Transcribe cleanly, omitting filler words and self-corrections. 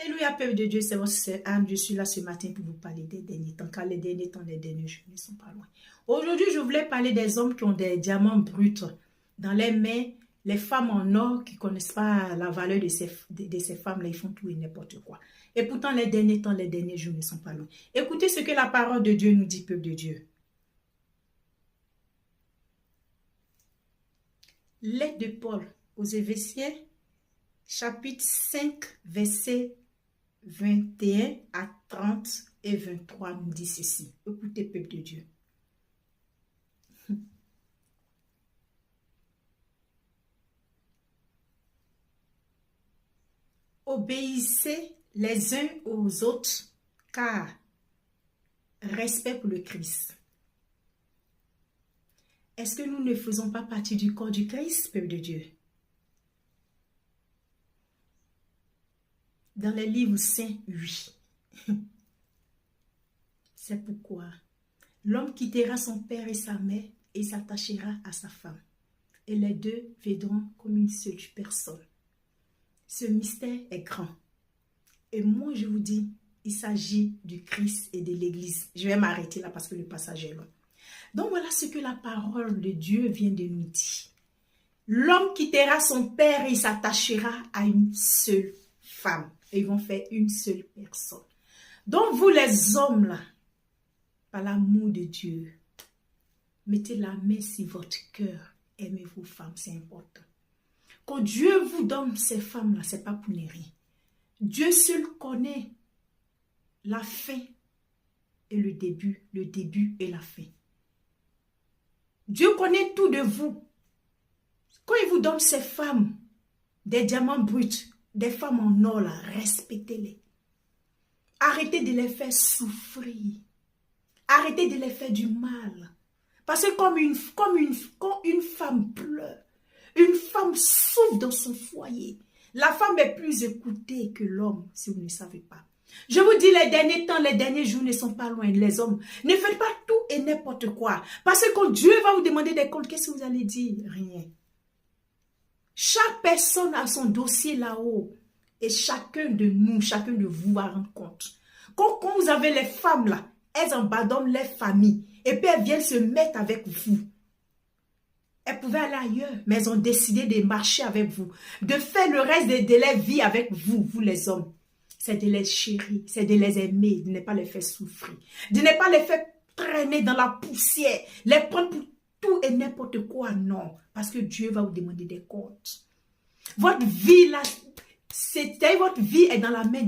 Alléluia, peuple de Dieu, c'est votre sœur Anne. Je suis là ce matin pour vous parler des derniers temps, car les derniers temps, les derniers jours ne sont pas loin. Aujourd'hui, je voulais parler des hommes qui ont des diamants bruts dans les mains, les femmes en or qui ne connaissent pas la valeur de ces femmes-là, ils font tout et n'importe quoi. Et pourtant, les derniers temps, les derniers jours ne sont pas loin. Écoutez ce que la parole de Dieu nous dit, peuple de Dieu. Lettre de Paul aux Éphésiens, chapitre 5, verset 21 à 30 et 23 nous dit ceci. Écoutez, peuple de Dieu. Obéissez les uns aux autres, car respect pour le Christ. Est-ce que nous ne faisons pas partie du corps du Christ, peuple de Dieu? Dans les livres saints, oui. C'est pourquoi l'homme quittera son père et sa mère et s'attachera à sa femme. Et les deux viendront comme une seule personne. Ce mystère est grand. Et moi, je vous dis, il s'agit du Christ et de l'Église. Je vais m'arrêter là parce que le passage est long. Donc voilà ce que la parole de Dieu vient de nous dire. L'homme quittera son père et s'attachera à une seule femme. Et ils vont faire une seule personne. Donc vous les hommes là, par l'amour de Dieu, mettez la main sur votre cœur. Aimez vos femmes, c'est important. Quand Dieu vous donne ces femmes-là, ce n'est pas pour ne rien. Dieu seul connaît la fin et le début et la fin. Dieu connaît tout de vous. Quand il vous donne ces femmes, des diamants bruts, des femmes en or, là, respectez-les. Arrêtez de les faire souffrir. Arrêtez de les faire du mal. Parce que quand une femme pleure, une femme souffre dans son foyer, la femme est plus écoutée que l'homme, si vous ne savez pas. Je vous dis, les derniers temps, les derniers jours ne sont pas loin, les hommes. Ne faites pas tout et n'importe quoi. Parce que quand Dieu va vous demander des comptes, qu'est-ce que vous allez dire? Rien. Chaque personne a son dossier là-haut. Et chacun de nous, chacun de vous va rendre compte. Quand vous avez les femmes là, elles abandonnent les familles. Et puis elles viennent se mettre avec vous. Elles pouvaient aller ailleurs, mais elles ont décidé de marcher avec vous. De faire le reste de leur vie avec vous, vous les hommes. C'est de les chérir, c'est de les aimer, de ne pas les faire souffrir. De ne pas les faire traîner dans la poussière. Les prendre pour tout et n'importe quoi, non. Parce que Dieu va vous demander des comptes. Votre vie là, votre vie est dans la main